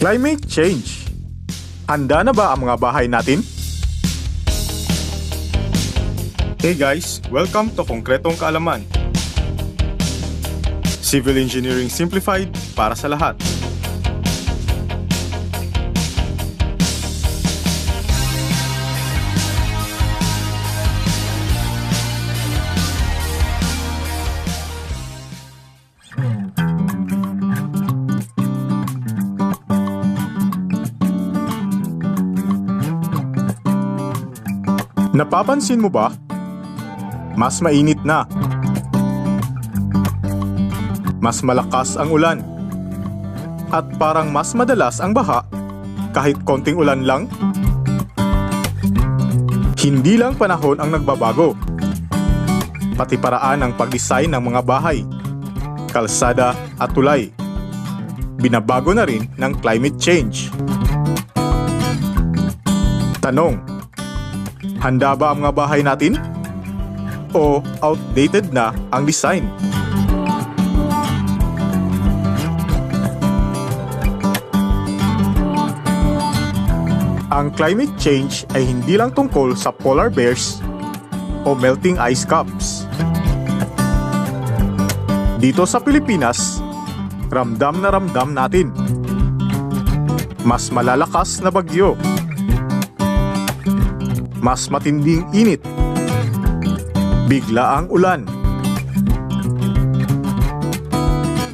Climate change. Handa na ba ang mga bahay natin? Hey guys, welcome to Konkretong Kaalaman. Civil Engineering Simplified para sa lahat. Napapansin mo ba? Mas mainit na. Mas malakas ang ulan. At parang mas madalas ang baha kahit konting ulan lang. Hindi lang panahon ang nagbabago. Pati paraan ng pag-design ng mga bahay, kalsada at tulay. Binabago na rin ng climate change. Tanong: handa ba ang mga bahay natin? O outdated na ang design? Ang climate change ay hindi lang tungkol sa polar bears o melting ice caps. Dito sa Pilipinas, ramdam na ramdam natin. Mas malalakas na bagyo, mas matinding init, biglaang ulan.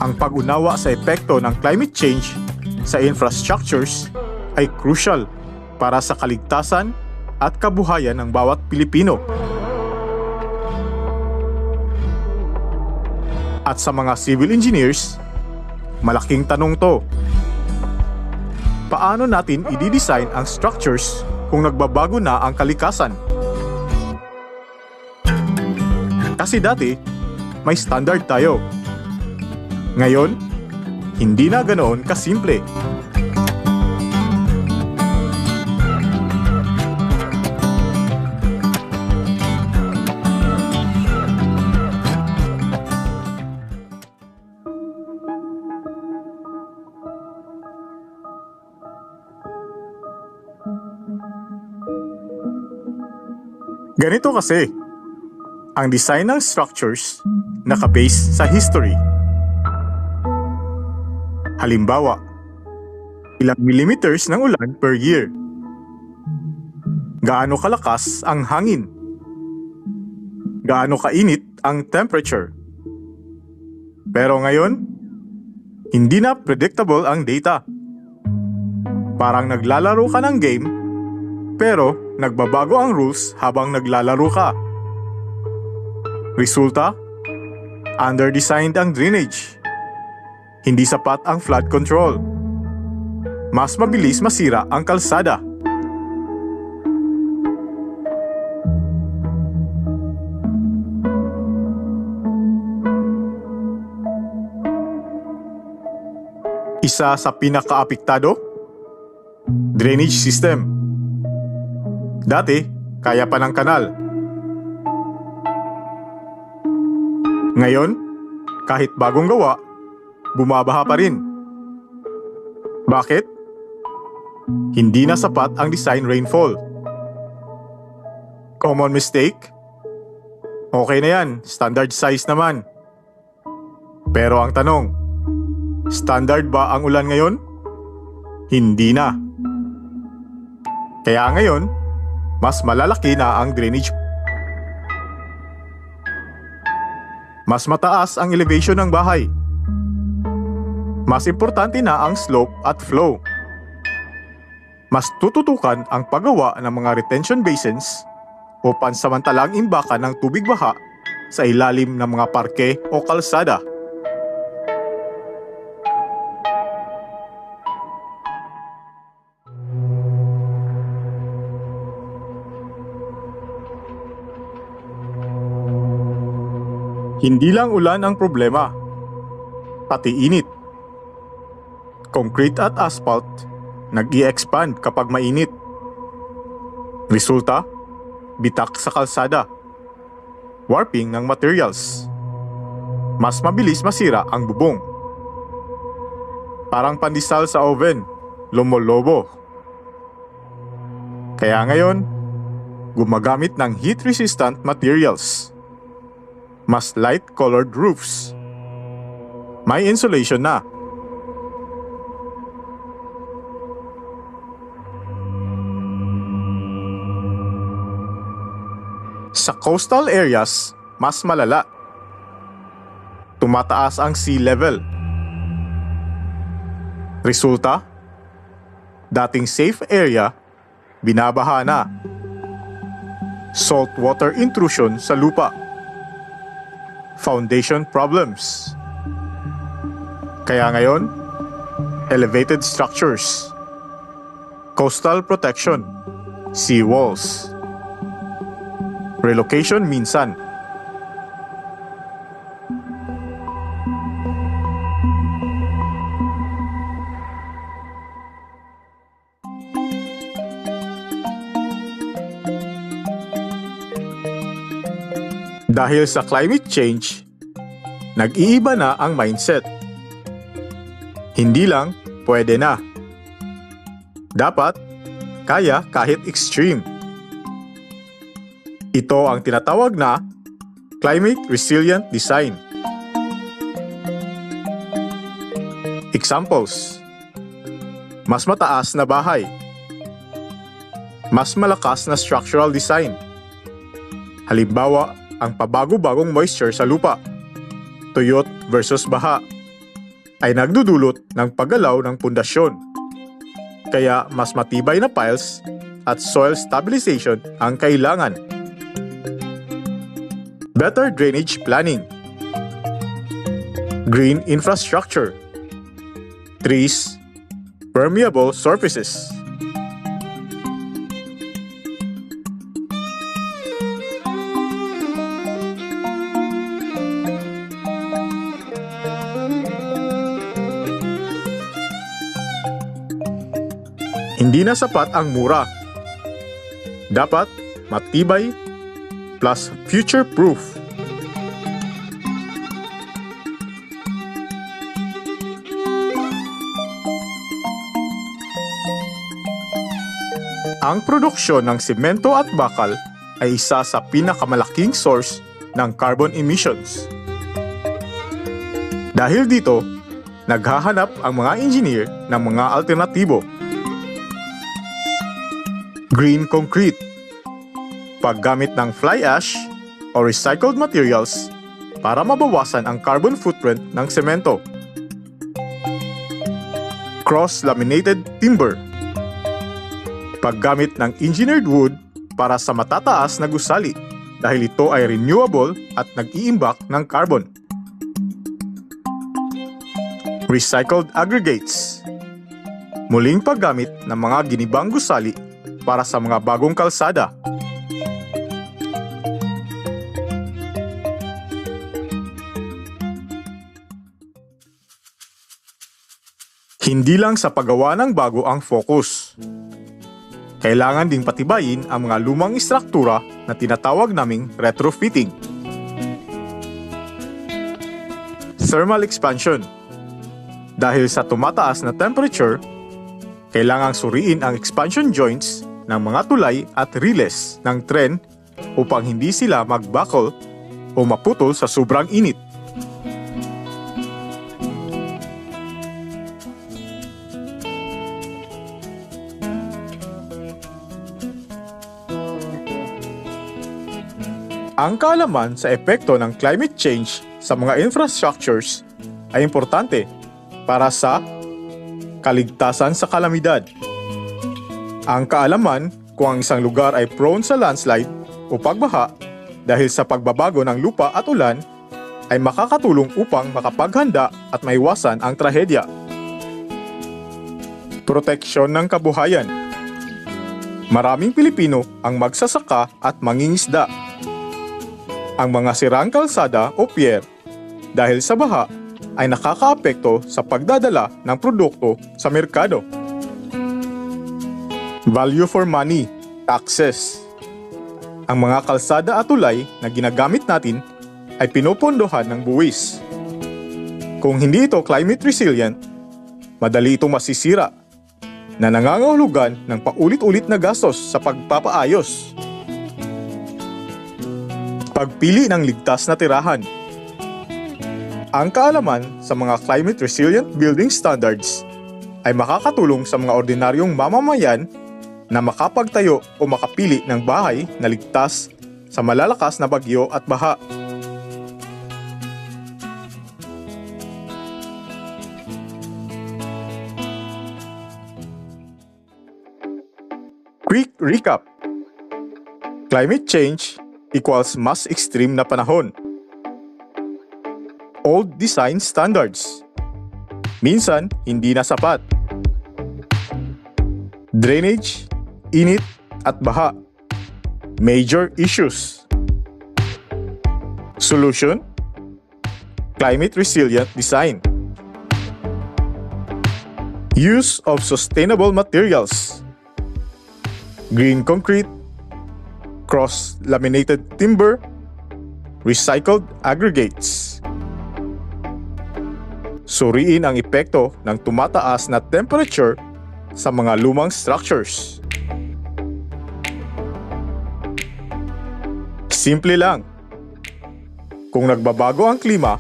Ang pag-unawa sa epekto ng climate change sa infrastructures ay crucial para sa kaligtasan at kabuhayan ng bawat Pilipino. At sa mga civil engineers, malaking tanong to. Paano natin i-design ang structures kung nagbabago na ang kalikasan? Kasi dati, may standard tayo. Ngayon, hindi na ganoon kasimple. Ganito kasi, ang design ng structures nakabase sa history. Halimbawa, ilang millimeters ng ulan per year. Gaano kalakas ang hangin? Gaano kainit ang temperature? Pero ngayon, hindi na predictable ang data. Parang naglalaro ka ng game, pero nagbabago ang rules habang naglalaro ka. Resulta, under-designed ang drainage. Hindi sapat ang flood control. Mas mabilis masira ang kalsada. Isa sa pinakaapektado, drainage system. Dati, kaya pa ng kanal. Ngayon, kahit bagong gawa, bumabaha pa rin. Bakit? Hindi na sapat ang design rainfall. Common mistake? Okay na yan, standard size naman. Pero ang tanong, standard ba ang ulan ngayon? Hindi na. Kaya ngayon, mas malalaki na ang drainage. Mas mataas ang elevation ng bahay. Mas importante na ang slope at flow. Mas tututukan ang paggawa ng mga retention basins o pansamantalang imbakan ng tubig baha sa ilalim ng mga parke o kalsada. Hindi lang ulan ang problema, pati init. Concrete at asphalt nag-i-expand kapag mainit. Resulta, bitak sa kalsada, warping ng materials. Mas mabilis masira ang bubong. Parang pandesal sa oven, lumolobo. Kaya ngayon, gumagamit ng heat-resistant materials. Mas light-colored roofs. May insulation na. Sa coastal areas, mas malala. Tumataas ang sea level. Resulta, dating safe area, binabaha na. Saltwater intrusion sa lupa. Foundation problems. Kaya ngayon, elevated structures. Coastal protection. Sea walls. Relocation minsan. Dahil sa climate change, nag-iiba na ang mindset. Hindi lang pwede na. Dapat kaya kahit extreme. Ito ang tinatawag na climate resilient design. Examples: mas mataas na bahay, mas malakas na structural design. Halimbawa, ang pabago-bagong moisture sa lupa, tuyot versus baha, ay nagdudulot ng paggalaw ng pundasyon. Kaya mas matibay na piles at soil stabilization ang kailangan. Better drainage planning. Green infrastructure. Trees. Permeable surfaces. Hindi na sapat ang mura. Dapat matibay plus future-proof. Ang produksyon ng semento at bakal ay isa sa pinakamalaking source ng carbon emissions. Dahil dito, naghahanap ang mga engineer ng mga alternatibo. Green concrete. Paggamit ng fly ash o recycled materials para mabawasan ang carbon footprint ng semento. Cross-laminated timber. Paggamit ng engineered wood para sa matataas na gusali dahil ito ay renewable at nag-iimbak ng carbon. Recycled aggregates. Muling paggamit ng mga ginibang gusali para sa mga bagong kalsada. Hindi lang sa paggawa ng bago ang focus. Kailangan ding patibayin ang mga lumang istruktura na tinatawag naming retrofitting. Thermal expansion. Dahil sa tumataas na temperature, kailangang suriin ang expansion joints ng mga tulay at riles ng tren upang hindi sila magbakol o maputol sa sobrang init. Ang kaalaman sa epekto ng climate change sa mga infrastructures ay importante para sa kaligtasan sa kalamidad. Ang kaalaman kung ang isang lugar ay prone sa landslide o pagbaha dahil sa pagbabago ng lupa at ulan ay makakatulong upang makapaghanda at maiwasan ang trahedya. Proteksyon ng kabuhayan. Maraming Pilipino ang magsasaka at mangingisda. Ang mga sirang kalsada o pier dahil sa baha ay nakakaapekto sa pagdadala ng produkto sa merkado. Value for money, taxes. Ang mga kalsada at tulay na ginagamit natin ay pinupondohan ng buwis. Kung hindi ito climate resilient, madali itong masisira, na nangangahulugan ng paulit-ulit na gastos sa pagpapaayos. Pagpili ng ligtas na tirahan. Ang kaalaman sa mga climate resilient building standards ay makakatulong sa mga ordinaryong mamamayan na makapagtayo o makapili ng bahay na ligtas sa malalakas na bagyo at baha. Quick recap. Climate change equals mas extreme na panahon. Old design standards. Minsan, hindi na sapat. Drainage, init, at baha. Major issues. Solution: climate resilient design. Use of sustainable materials. Green concrete, cross-laminated timber, recycled aggregates. Suriin ang epekto ng tumataas na temperature sa mga lumang structures. Simple lang. Kung nagbabago ang klima,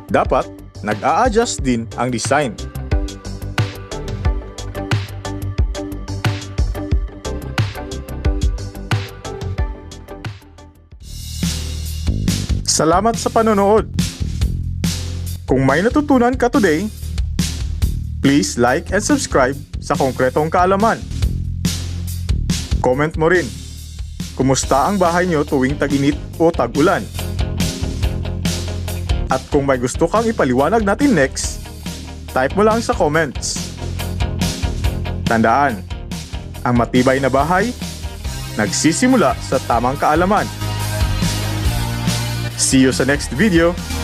dapat nag-a-adjust din ang design. Salamat sa panonood. Kung may natutunan ka today, please like and subscribe sa Konkretong Kaalaman. Comment mo rin, kumusta ang bahay nyo tuwing tag-init o tag-ulan? At kung may gusto kang ipaliwanag natin next, type mo lang sa comments. Tandaan, ang matibay na bahay, nagsisimula sa tamang kaalaman. See you sa next video!